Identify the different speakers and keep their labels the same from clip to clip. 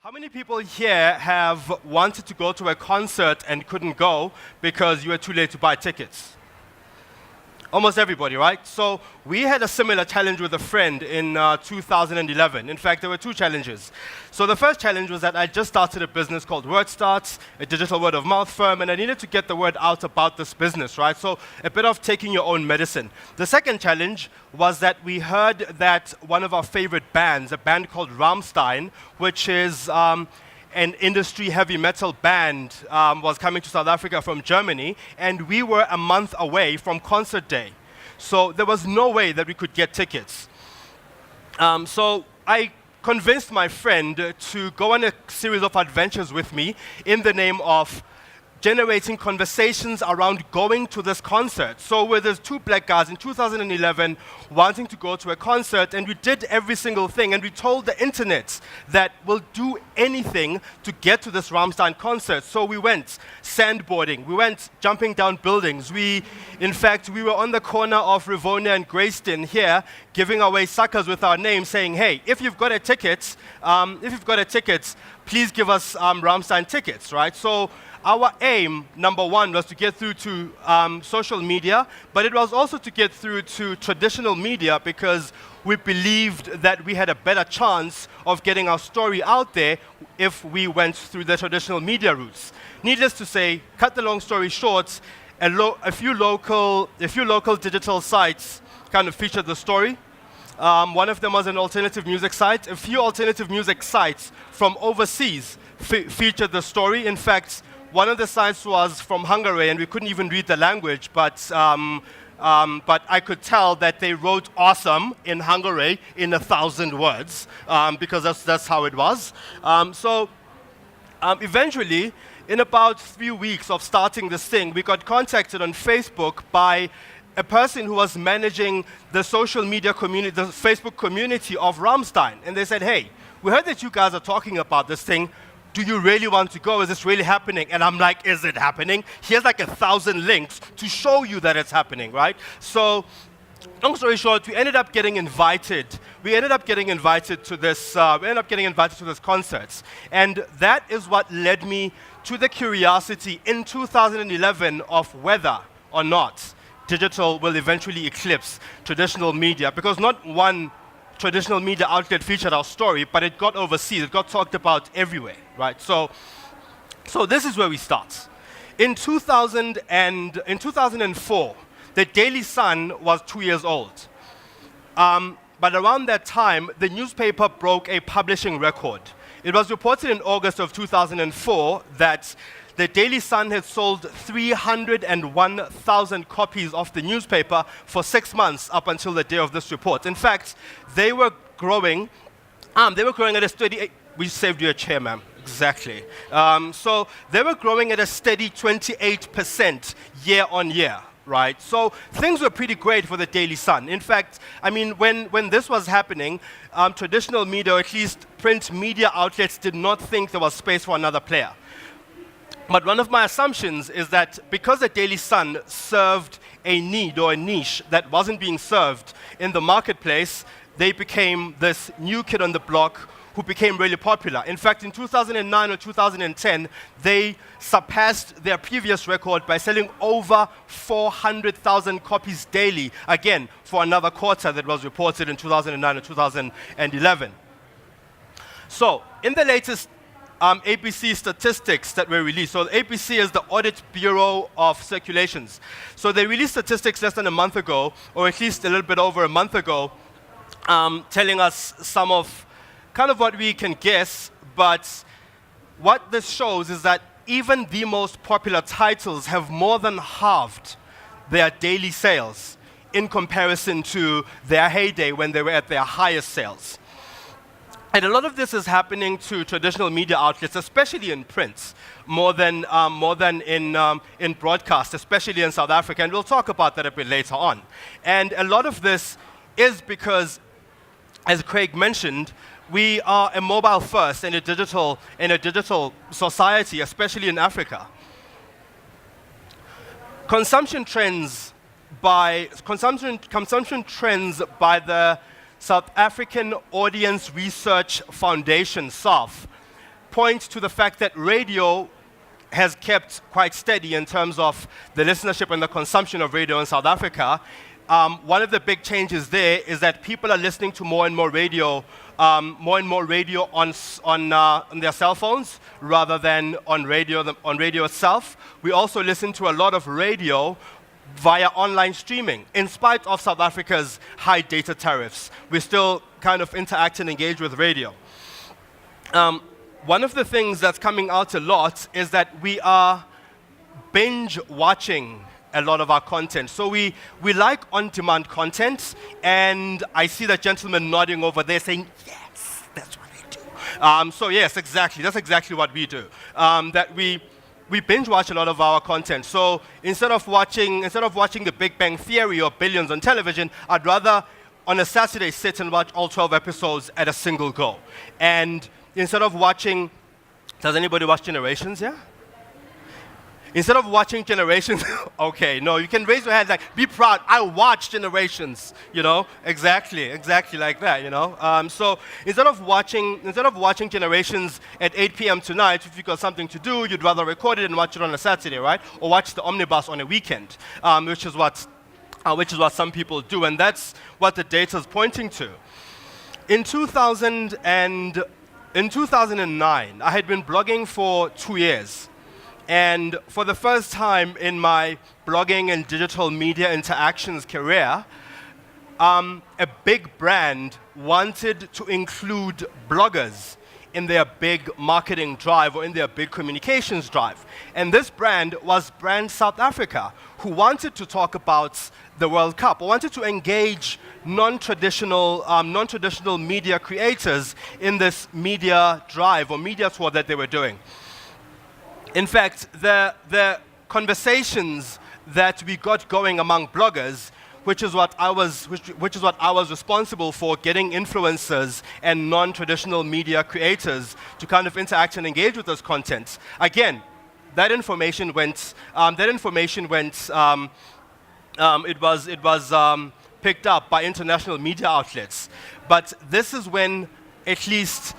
Speaker 1: How many people here have wanted to go to a concert and couldn't go because you were too late to buy tickets? Almost everybody, right? So we had a similar challenge with a friend in 2011. In fact, there were two challenges. So the first challenge was that I just started a business called WordStart, a digital word of mouth firm, and I needed to get the word out about this business, right? So a bit of taking your own medicine. The second challenge was that we heard that one of our favorite bands, a band called Rammstein, which is an industry heavy metal band, was coming to South Africa from Germany, and we were a month away from concert day. So there was no way that we could get tickets. So I convinced my friend to go on a series of adventures with me in the name of generating conversations around going to this concert. So we're these two black guys in 2011 wanting to go to a concert, and we did every single thing, and we told the internet that we'll do anything to get to this Rammstein concert. So we went sandboarding, we went jumping down buildings. In fact, we were on the corner of Rivonia and Greyston here, giving away suckers with our name, saying, hey, if you've got a ticket, please give us Rammstein tickets, right? So our aim, number one, was to get through to social media, but it was also to get through to traditional media because we believed that we had a better chance of getting our story out there if we went through the traditional media routes. Needless to say, cut the long story short, a few local digital sites kind of featured the story. One of them was an alternative music site. A few alternative music sites from overseas featured the story. In fact, one of the sites was from Hungary, and we couldn't even read the language, but I could tell that they wrote awesome in Hungary in 1,000 words, because that's how it was. Eventually, in about 3 weeks of starting this thing, we got contacted on Facebook by a person who was managing the social media community, the Facebook community of Rammstein. And they said, hey, we heard that you guys are talking about this thing. Do you really want to go? Is this really happening? And I'm like, is it happening? Here's like 1,000 links to show you that it's happening, right? So, long story short, we ended up getting invited. We ended up getting invited to this concert. And that is what led me to the curiosity in 2011 of whether or not digital will eventually eclipse traditional media, because not one traditional media outlet featured our story, but it got overseas. It got talked about everywhere, right? So this is where we start. In 2004, the Daily Sun was 2 years old. But around that time, the newspaper broke a publishing record. It was reported in August of 2004 that the Daily Sun had sold 301,000 copies of the newspaper for 6 months up until the day of this report. In fact, they were growing at a steady, we saved you a chair, ma'am. Exactly. So they were growing at a steady 28% year on year, right? So things were pretty great for the Daily Sun. In fact, I mean, when this was happening, traditional media, or at least print media outlets, did not think there was space for another player. But one of my assumptions is that because the Daily Sun served a need or a niche that wasn't being served in the marketplace, they became this new kid on the block who became really popular. In fact, in 2009 or 2010, they surpassed their previous record by selling over 400,000 copies daily, again, for another quarter that was reported in 2009 or 2011. So, in the latest APC Statistics that were released. So the APC is the Audit Bureau of Circulations. So they released statistics less than a month ago, or at least a little bit over a month ago, telling us some of kind of what we can guess, but what this shows is that even the most popular titles have more than halved their daily sales in comparison to their heyday when they were at their highest sales. And a lot of this is happening to traditional media outlets, especially in print, more than in broadcast, especially in South Africa. And we'll talk about that a bit later on. And a lot of this is because, as Craig mentioned, we are a mobile first in a digital society, especially in Africa. Consumption trends by the South African Audience Research Foundation, SARF, point to the fact that radio has kept quite steady in terms of the listenership and the consumption of radio in South Africa. One of the big changes there is that people are listening to more and more radio on their cell phones rather than on radio itself. We also listen to a lot of radio via online streaming. In spite of South Africa's high data tariffs, we still kind of interact and engage with radio. One of the things that's coming out a lot is that we are binge watching a lot of our content. So we like on-demand content, and I see that gentleman nodding over there saying, yes, that's what I do. So yes, exactly, that's exactly what we do. That we binge watch a lot of our content. So instead of watching The Big Bang Theory or Billions on television, I'd rather on a Saturday sit and watch all 12 episodes at a single go. And instead of watching, does anybody watch Generations, yeah? Instead of watching Generations, okay, no, you can raise your hand, like, be proud, I watched Generations, you know, exactly like that, you know. So instead of watching Generations at 8 p.m. tonight, if you've got something to do, you'd rather record it and watch it on a Saturday, right? Or watch the omnibus on a weekend, which is what some people do, and that's what the data is pointing to. In 2009, I had been blogging for 2 years. And for the first time in my blogging and digital media interactions career, a big brand wanted to include bloggers in their big marketing drive or in their big communications drive. And this brand was Brand South Africa, who wanted to talk about the World Cup, or wanted to engage non-traditional media creators in this media drive or media tour that they were doing. In fact, the conversations that we got going among bloggers, which is what I was responsible for, getting influencers and non-traditional media creators to kind of interact and engage with this content. Again, that information went. It was picked up by international media outlets, but this is when, at least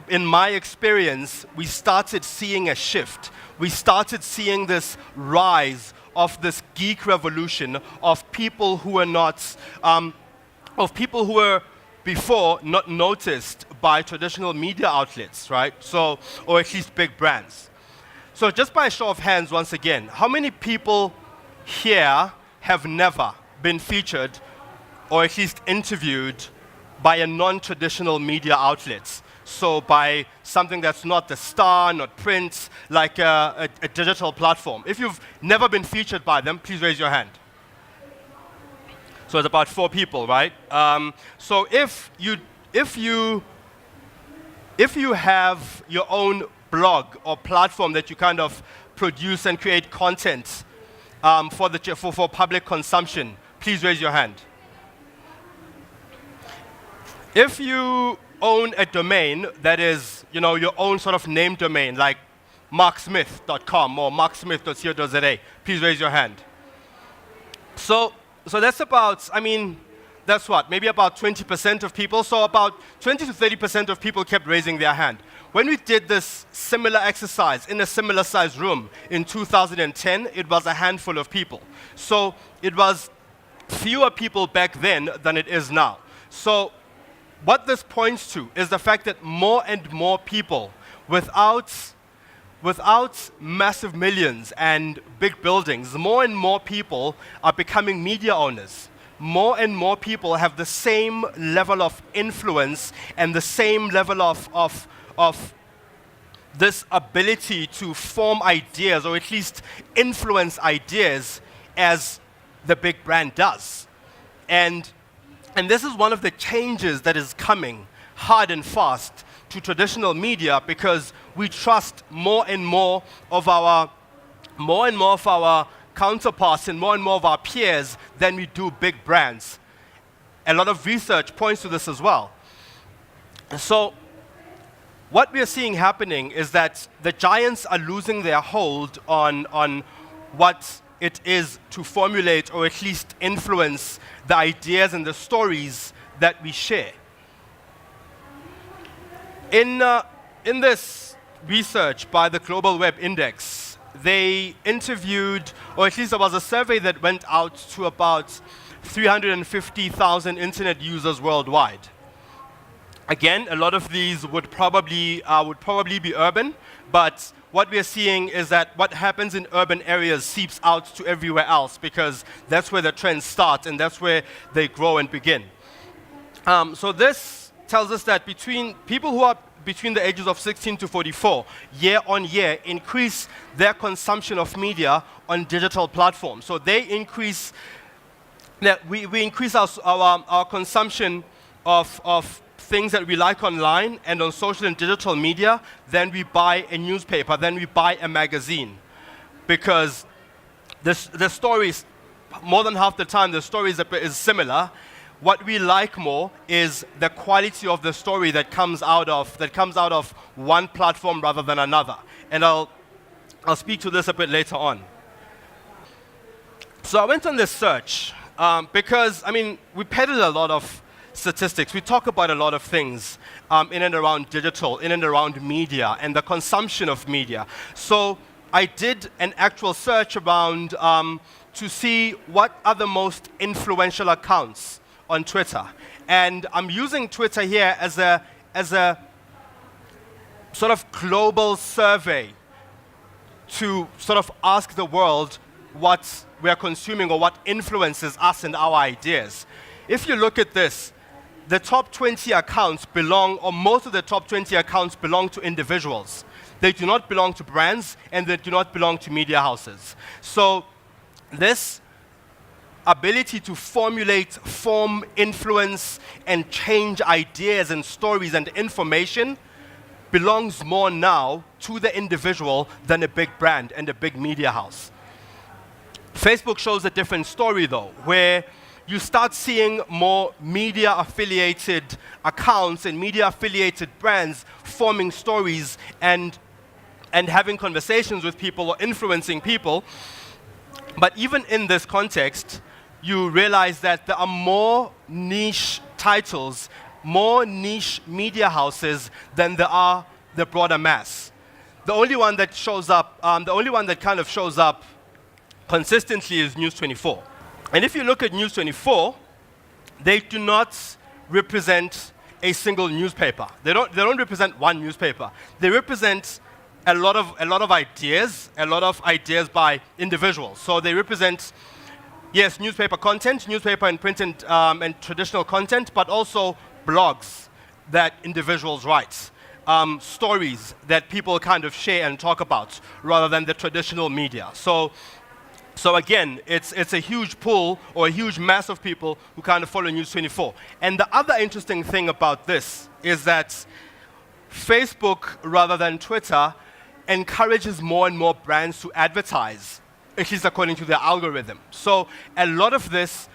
Speaker 1: in my experience, we started seeing a shift. We started seeing this rise of this geek revolution of people who were before not noticed by traditional media outlets, right? So, or at least big brands. So just by a show of hands, once again, how many people here have never been featured or at least interviewed by a non-traditional media outlet? So by something that's not the Star, not print, like a digital platform. If you've never been featured by them, please raise your hand. So it's about 4 people, right? So if you have your own blog or platform that you kind of produce and create content for public consumption, please raise your hand. If you own a domain that is, your own sort of name domain, like marksmith.com or marksmith.co.za, please raise your hand. So that's about, that's what, maybe about 20% of people. So about 20 to 30% of people kept raising their hand. When we did this similar exercise in a similar sized room in 2010, it was a handful of people. So it was fewer people back then than it is now. So what this points to is the fact that more and more people, without massive millions and big buildings, more and more people are becoming media owners. More and more people have the same level of influence and the same level of this ability to form ideas or at least influence ideas as the big brand does. And this is one of the changes that is coming hard and fast to traditional media, because we trust more and more of our counterparts and more of our peers than we do big brands. A lot of research points to this as well. So what we are seeing happening is that the giants are losing their hold on what it is to formulate or at least influence the ideas and the stories that we share. In this research by the Global Web Index. They interviewed, or at least there was a survey that went out to about 350,000 internet users worldwide. Again, a lot of these would probably be urban, but what we're seeing is that what happens in urban areas seeps out to everywhere else because that's where the trends start and that's where they grow and begin. So this tells us that between people who are between the ages of 16 to 44, year on year, increase their consumption of media on digital platforms. So they increase, we increase our consumption of things that we like online and on social and digital media, then we buy a newspaper, then we buy a magazine. Because the stories, more than half the time, the story is similar. What we like more is the quality of the story that comes out of one platform rather than another. And I'll speak to this a bit later on. So I went on this search because, I mean, we peddle a lot of statistics. We talk about a lot of things in and around digital, in and around media, and the consumption of media. So I did an actual search around to see what are the most influential accounts on Twitter. And I'm using Twitter here as a sort of global survey to sort of ask the world what we are consuming or what influences us and our ideas. If you look at this, the top 20 accounts belong, or most of the top 20 accounts belong to individuals. They do not belong to brands, and they do not belong to media houses. So this ability to formulate, form, influence, and change ideas and stories and information belongs more now to the individual than a big brand and a big media house. Facebook shows a different story, though, where you start seeing more media-affiliated accounts and media-affiliated brands forming stories and having conversations with people or influencing people. But even in this context, you realize that there are more niche titles, more niche media houses than there are the broader mass. The only one that shows up, the only one that kind of shows up consistently is News 24. And if you look at News 24, they do not represent a single newspaper. They don't represent one newspaper. They represent a lot of ideas by individuals. So they represent, yes, newspaper content, newspaper and print and traditional content, but also blogs that individuals write, stories that people kind of share and talk about, rather than the traditional media. So again, it's a huge pool or a huge mass of people who kind of follow News 24. And the other interesting thing about this is that Facebook, rather than Twitter, encourages more and more brands to advertise, at least according to their algorithm. So a lot of this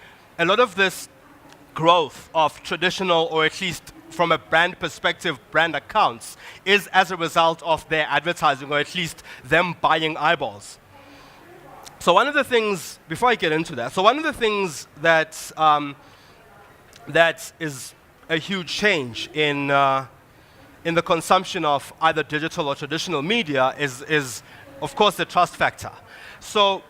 Speaker 1: growth of traditional, or at least from a brand perspective, brand accounts, is as a result of their advertising, or at least them buying eyeballs. So one of the things, before I get into that, so one of the things that is a huge change in the consumption of either digital or traditional media is of course the trust factor. So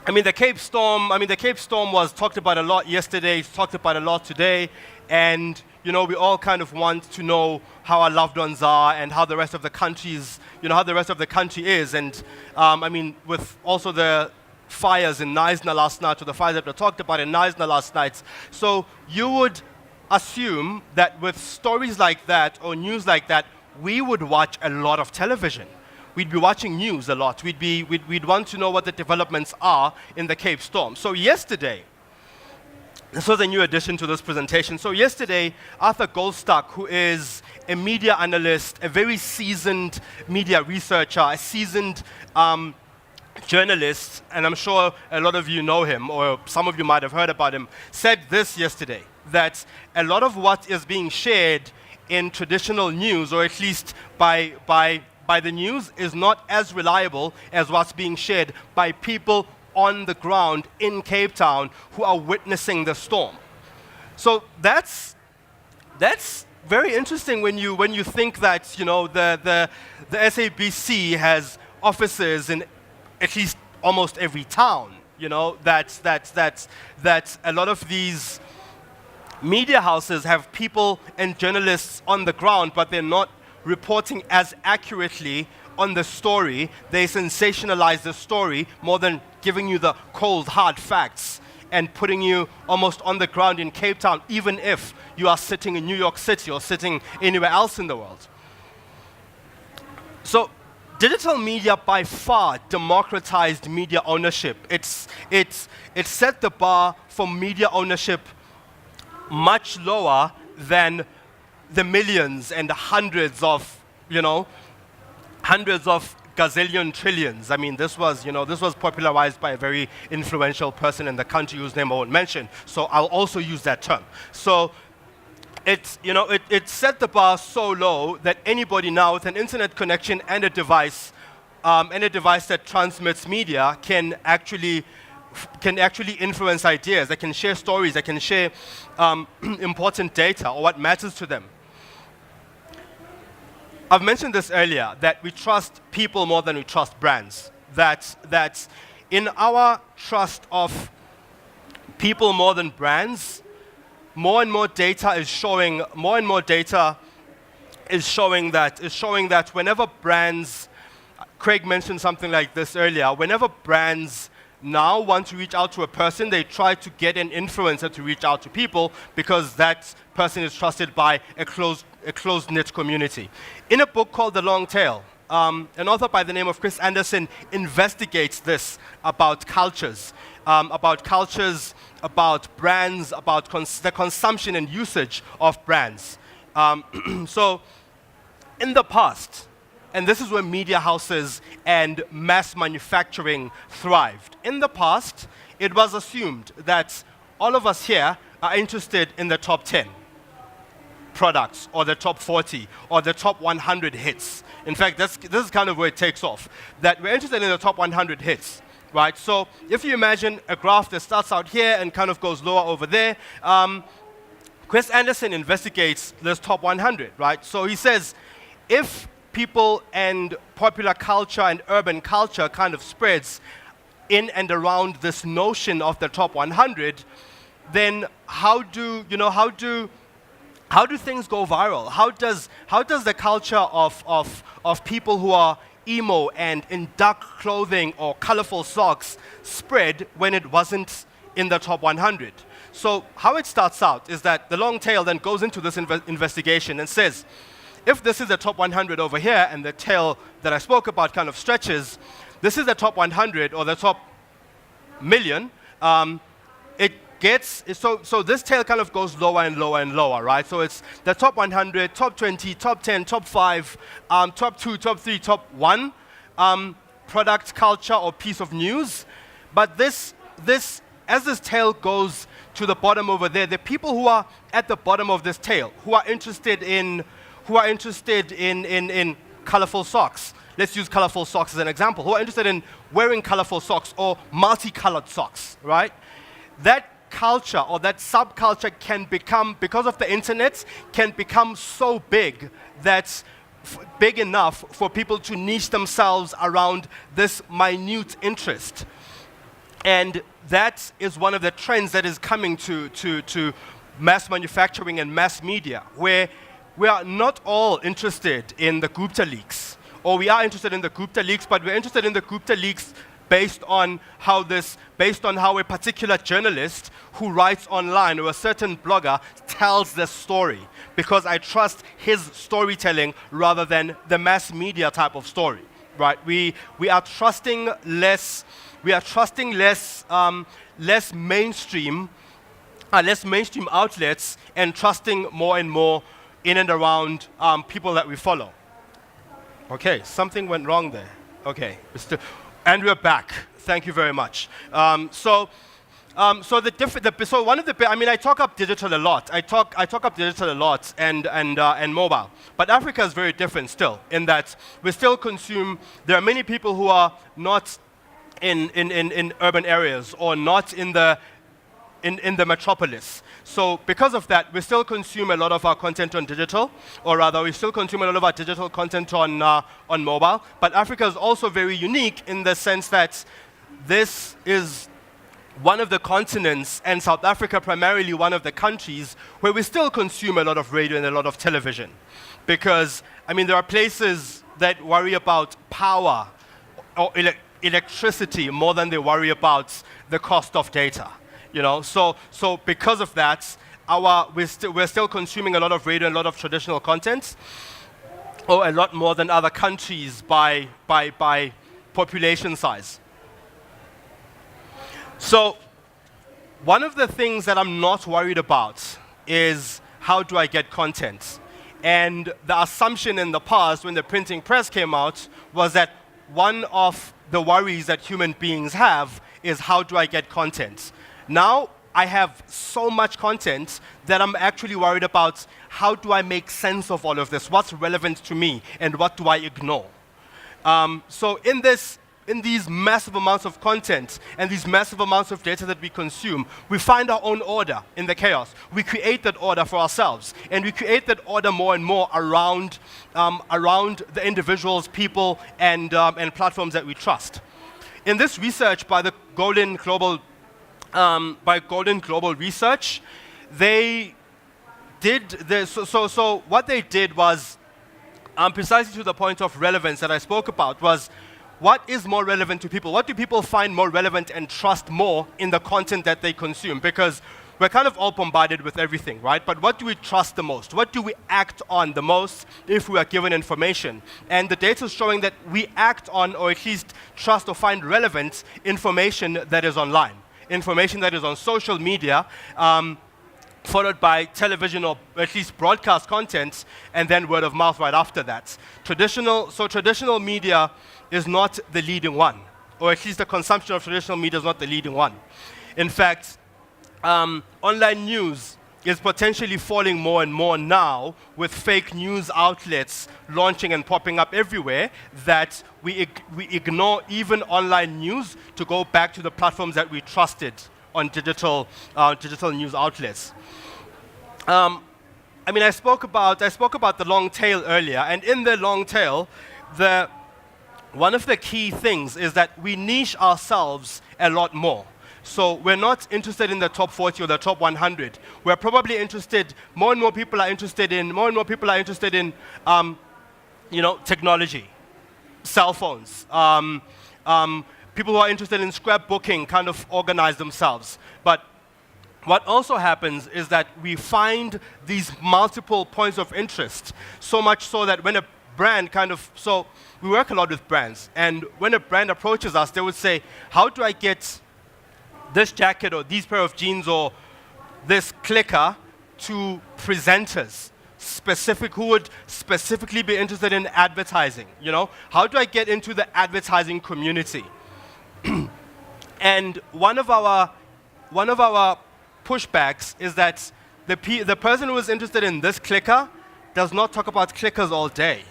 Speaker 1: the Cape Storm was talked about a lot yesterday, it's talked about a lot today, and we all kind of want to know how our loved ones are and how the rest of the country's, how the rest of the country is. And with also the fires in Knysna last night, or the fires that were talked about in Knysna last night. So you would assume that with stories like that or news like that, we would watch a lot of television. We'd be watching news a lot. We'd want to know what the developments are in the Cape Storm. So yesterday, this was a new addition to this presentation. So yesterday, Arthur Goldstock, who is a media analyst, a very seasoned media researcher, a seasoned journalist, and I'm sure a lot of you know him, or some of you might have heard about him, said this yesterday, that a lot of what is being shared in traditional news, or at least by the news, is not as reliable as what's being shared by people on the ground in Cape Town who are witnessing the storm. So that's very interesting when you think that, the SABC has offices in at least almost every town. That a lot of these media houses have people and journalists on the ground, but they're not reporting as accurately on the story. They sensationalize the story more than giving you the cold, hard facts and putting you almost on the ground in Cape Town, even if you are sitting in New York City or sitting anywhere else in the world. So digital media by far democratized media ownership. It's set the bar for media ownership much lower than the millions and hundreds of gazillion trillions. I mean, this was popularized by a very influential person in the country whose name I won't mention. So I'll also use that term. So it set the bar so low that anybody now with an internet connection and a device that transmits media can actually influence ideas. They can share stories. They can share important data or what matters to them. I've mentioned this earlier, that we trust people more than we trust brands. That in our trust of people more than brands, more and more data is showing that whenever brands, Craig mentioned something like this earlier, whenever brands now want to reach out to a person, they try to get an influencer to reach out to people because that person is trusted by a closed-knit community. In a book called The Long Tail, an author by the name of Chris Anderson investigates this about cultures, about brands, about the consumption and usage of brands. So in the past, and this is where media houses and mass manufacturing thrived. In the past, it was assumed that all of us here are interested in the top 10 products, or the top 40, or the top 100 hits. In fact, this is kind of where it takes off, that we're interested in the top 100 hits, right? So if you imagine a graph that starts out here and kind of goes lower over there, Chris Anderson investigates this top 100, right? So he says, if people and popular culture and urban culture kind of spreads in and around this notion of the top 100, then how do things go viral? How does the culture of people who are emo and in dark clothing or colorful socks spread when it wasn't in the top 100? So how it starts out is that the long tail then goes into this investigation and says, if this is the top 100 over here and the tail that I spoke about kind of stretches, this is the top 100 or the top million, so this tail kind of goes lower and lower and lower, right? So it's the top 100, top 20, top 10, top 5, top 2, top 3, top 1 product, culture, or piece of news. But as this tail goes to the bottom over there, the people who are at the bottom of this tail, who are interested in colorful socks. Let's use colorful socks as an example. Who are interested in wearing colorful socks or multicolored socks, right? That culture or that subculture can become, because of the internet, can become so big that's big enough for people to niche themselves around this minute interest. And that is one of the trends that is coming to mass manufacturing and mass media, where we are not all interested in the Gupta leaks, or we are interested in the Gupta leaks, but we're interested in the Gupta leaks based on how a particular journalist who writes online or a certain blogger tells the story, because I trust his storytelling rather than the mass media type of story, right? We are trusting less. We are trusting less mainstream outlets, and trusting more and more in and around people that we follow. Okay, something went wrong there. Okay, and we're back. Thank you very much. So one of the, I talk up digital a lot. I talk up digital a lot and mobile. But Africa is very different still, in that we still consume. There are many people who are not in urban areas or not in the metropolis. So because of that, we still consume a lot of our content on digital, or rather, we still consume a lot of our digital content on mobile. But Africa is also very unique in the sense that this is one of the continents, and South Africa primarily one of the countries, where we still consume a lot of radio and a lot of television. Because, I mean, there are places that worry about power or electricity more than they worry about the cost of data. You know, so because of that, we're still consuming a lot of radio and a lot of traditional content, or a lot more than other countries by population size. So one of the things that I'm not worried about is how do I get content? And the assumption in the past when the printing press came out was that one of the worries that human beings have is how do I get content? Now I have so much content that I'm actually worried about how do I make sense of all of this? What's relevant to me and what do I ignore? So in these massive amounts of content and these massive amounts of data that we consume, we find our own order in the chaos. We create that order for ourselves, and we create that order more and more around the individuals, people, and platforms that we trust. In this research by the Golden Global Research, they did this. So what they did was, precisely to the point of relevance that I spoke about, was what is more relevant to people? What do people find more relevant and trust more in the content that they consume? Because we're kind of all bombarded with everything, right? But what do we trust the most? What do we act on the most if we are given information? And the data is showing that we act on, or at least trust or find relevant information that is online, information that is on social media, followed by television or at least broadcast content, and then word of mouth right after that. Traditional media is not the leading one, or at least the consumption of traditional media is not the leading one. In fact, online news is potentially falling more and more now with fake news outlets launching and popping up everywhere, that we ignore even online news to go back to the platforms that we trusted on digital news outlets. I mean, I spoke about the long tail earlier, and in the long tail, one of the key things is that we niche ourselves a lot more. So we're not interested in the top 40 or the top 100. We're probably interested, more and more people are interested in, technology, cell phones. People who are interested in scrapbooking kind of organize themselves. But what also happens is that we find these multiple points of interest, so much so that when a brand so we work a lot with brands, and when a brand approaches us, they would say, how do I get this jacket or these pair of jeans or this clicker to presenters who would specifically be interested in advertising? You know, how do I get into the advertising community? And one of our pushbacks is that the person who is interested in this clicker does not talk about clickers all day.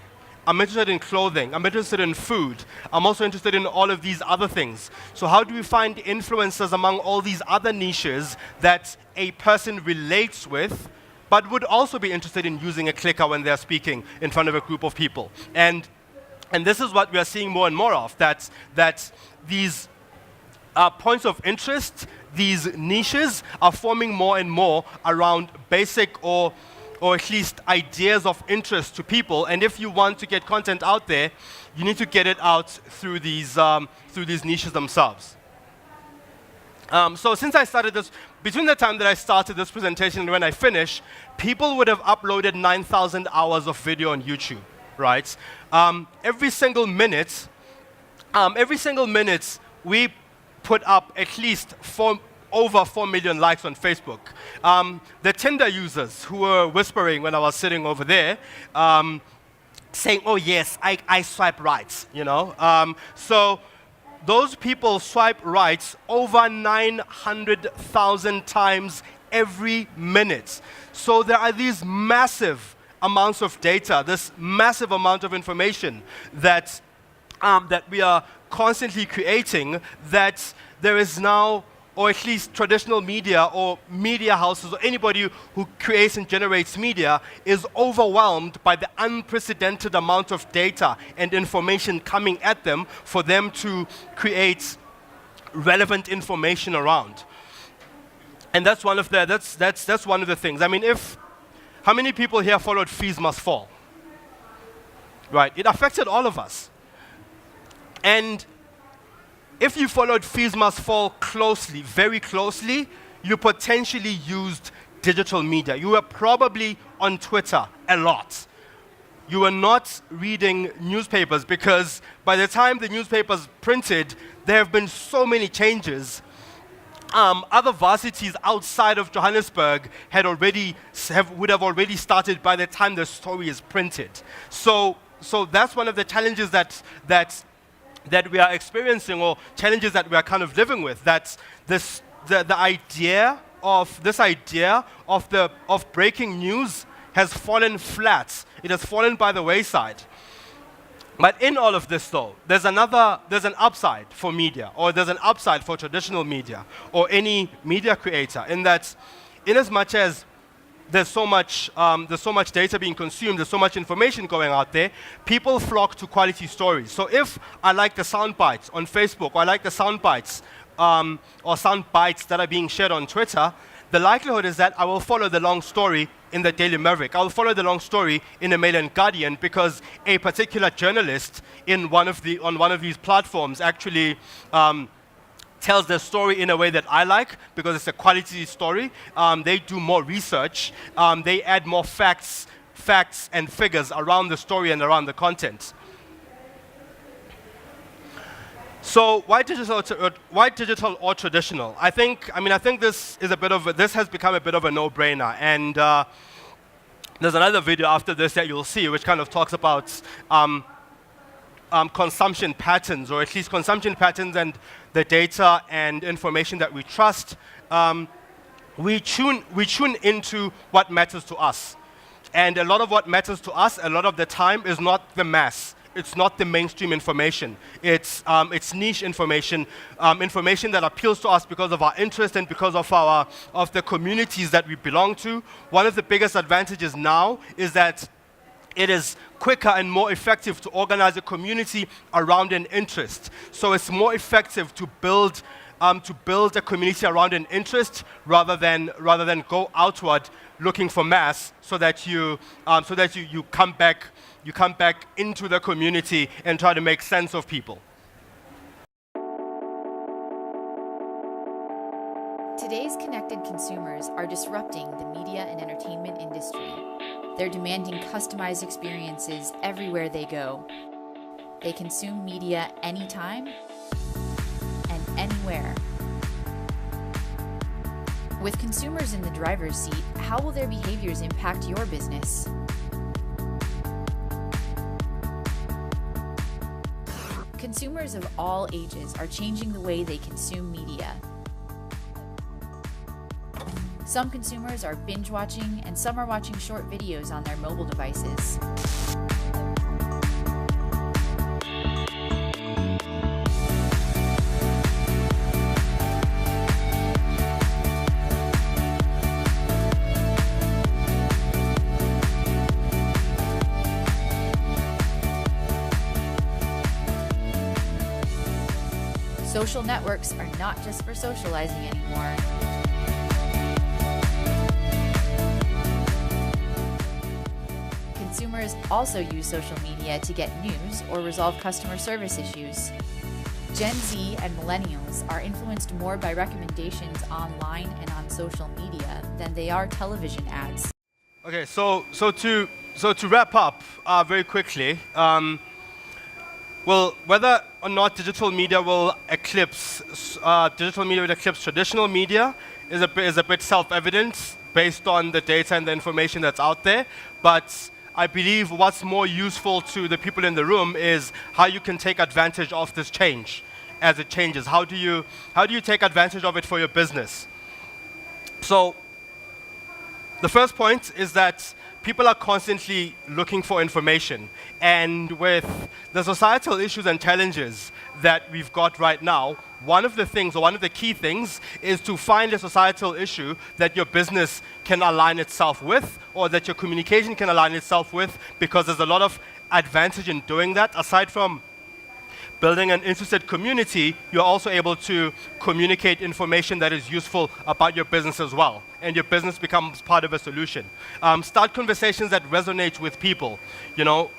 Speaker 1: I'm interested in clothing, I'm interested in food, I'm also interested in all of these other things. So how do we find influencers among all these other niches that a person relates with, but would also be interested in using a clicker when they're speaking in front of a group of people? And this is what we are seeing more and more of, that these points of interest, these niches are forming more and more around basic or at least ideas of interest to people. And if you want to get content out there, you need to get it out through these niches themselves. So since I started this, between the time that I started this presentation and when I finish, people would have uploaded 9,000 hours of video on YouTube, right? Every single minute, we put up at least over 4 million likes on Facebook. The Tinder users who were whispering when I was sitting over there, saying, oh yes, I swipe right, you know. So those people swipe right over 900,000 times every minute. So there are these massive amounts of data, this massive amount of information that we are constantly creating, that there is now or at least traditional media or media houses or anybody who creates and generates media is overwhelmed by the unprecedented amount of data and information coming at them for them to create relevant information around. And that's one of the that's one of the things. I mean, how many people here followed Fees Must Fall? Right, it affected all of us. And if you followed Fees Must Fall closely, very closely, you potentially used digital media. You were probably on Twitter a lot. You were not reading newspapers because by the time the newspapers printed, there have been so many changes. Other varsities outside of Johannesburg would have already started by the time the story is printed. So that's one of the challenges that we are experiencing, or challenges that we are kind of living with. That the idea of breaking news has fallen flat. It has fallen by the wayside. But in all of this, though, there's an upside for media, or there's an upside for traditional media, or any media creator, in that, in as much as there's so much data being consumed, there's so much information going out there, people flock to quality stories. So if I like the sound bites on Facebook, or I like the sound bites or sound bites that are being shared on Twitter, the likelihood is that I will follow the long story in the Daily Maverick. I will follow the long story in the Mail and Guardian because a particular journalist on one of these platforms actually tells their story in a way that I like, because it's a quality story. They do more research. They add more facts and figures around the story and around the content. So why digital or traditional? I think this has become a bit of a no-brainer, and there's another video after this that you'll see, which kind of talks about consumption patterns, or at least consumption patterns and the data and information that we trust. We tune into what matters to us, and a lot of what matters to us, a lot of the time, is not the mass. It's not the mainstream information. It's niche information, information that appeals to us because of our interest and because of the communities that we belong to. One of the biggest advantages now is that it is quicker and more effective to organize a community around an interest. So it's more effective to build a community around an interest rather than go outward looking for mass, so that you come back into the community and try to make sense of people.
Speaker 2: Today's connected consumers are disrupting the media and entertainment industry. They're demanding customized experiences everywhere they go. They consume media anytime and anywhere. With consumers in the driver's seat, how will their behaviors impact your business? Consumers of all ages are changing the way they consume media. Some consumers are binge watching, and some are watching short videos on their mobile devices. Social networks are not just for socializing anymore. Consumers also use social media to get news or resolve customer service issues. Gen Z and millennials are influenced more by recommendations online and on social media than they are television ads.
Speaker 1: Okay, so to wrap up very quickly, well, whether or not digital media will eclipse traditional media is a bit self-evident based on the data and the information that's out there. But I believe what's more useful to the people in the room is how you can take advantage of this change as it changes. How do you take advantage of it for your business? So the first point is that people are constantly looking for information. And with the societal issues and challenges that we've got right now, one of the things, or one of the key things, is to find a societal issue that your business can align itself with, or that your communication can align itself with, because there's a lot of advantage in doing that. Aside from building an interested community, you're also able to communicate information that is useful about your business as well, and your business becomes part of a solution. Start conversations that resonate with people. You know,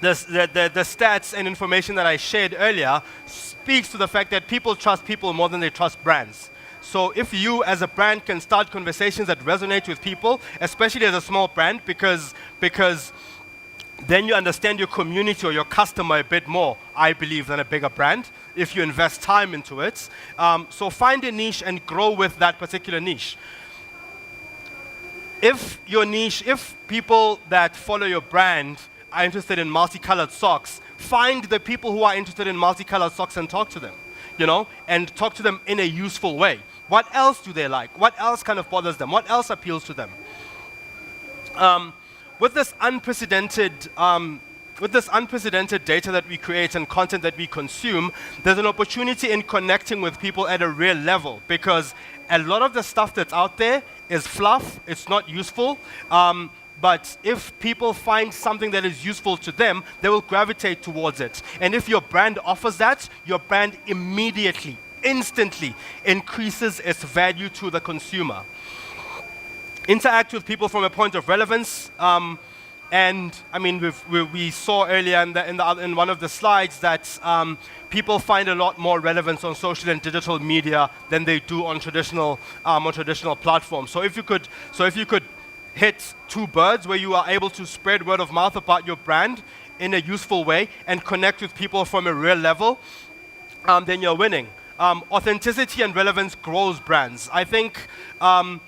Speaker 1: the stats and information that I shared earlier speaks to the fact that people trust people more than they trust brands. So if you as a brand can start conversations that resonate with people, especially as a small brand, because then you understand your community or your customer a bit more, I believe, than a bigger brand, if you invest time into it. So find a niche and grow with that particular niche. If people that follow your brand are interested in multicolored socks, find the people who are interested in multicolored socks and talk to them, you know, and talk to them in a useful way. What else do they like? What else kind of bothers them? What else appeals to them? With this unprecedented data that we create and content that we consume, there's an opportunity in connecting with people at a real level, because a lot of the stuff that's out there is fluff, it's not useful, but if people find something that is useful to them, they will gravitate towards it. And if your brand offers that, your brand immediately, instantly increases its value to the consumer. Interact with people from a point of relevance, and I mean, we saw earlier in one of the slides that people find a lot more relevance on social and digital media than they do on traditional platforms. So if you could hit two birds, where you are able to spread word of mouth about your brand in a useful way and connect with people from a real level, then you're winning. Authenticity and relevance grows brands. I think. In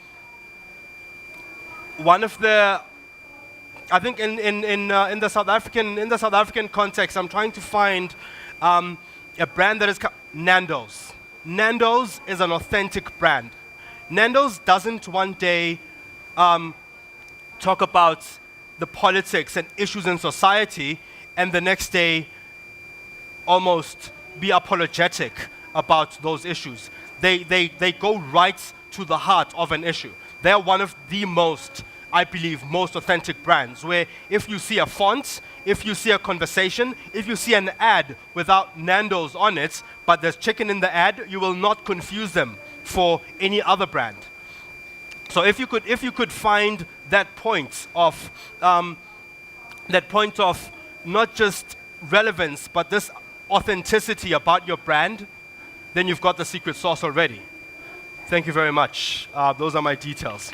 Speaker 1: the South African context, I'm trying to find a brand that is Nando's. Nando's is an authentic brand. Nando's doesn't one day talk about the politics and issues in society, and the next day almost be apologetic about those issues. They go right to the heart of an issue. They're one of the most, I believe, most authentic brands, where if you see a font, if you see a conversation, if you see an ad without Nando's on it, but there's chicken in the ad, you will not confuse them for any other brand. So if you could find that point of not just relevance, but this authenticity about your brand, then you've got the secret sauce already. Thank you very much. Those are my details.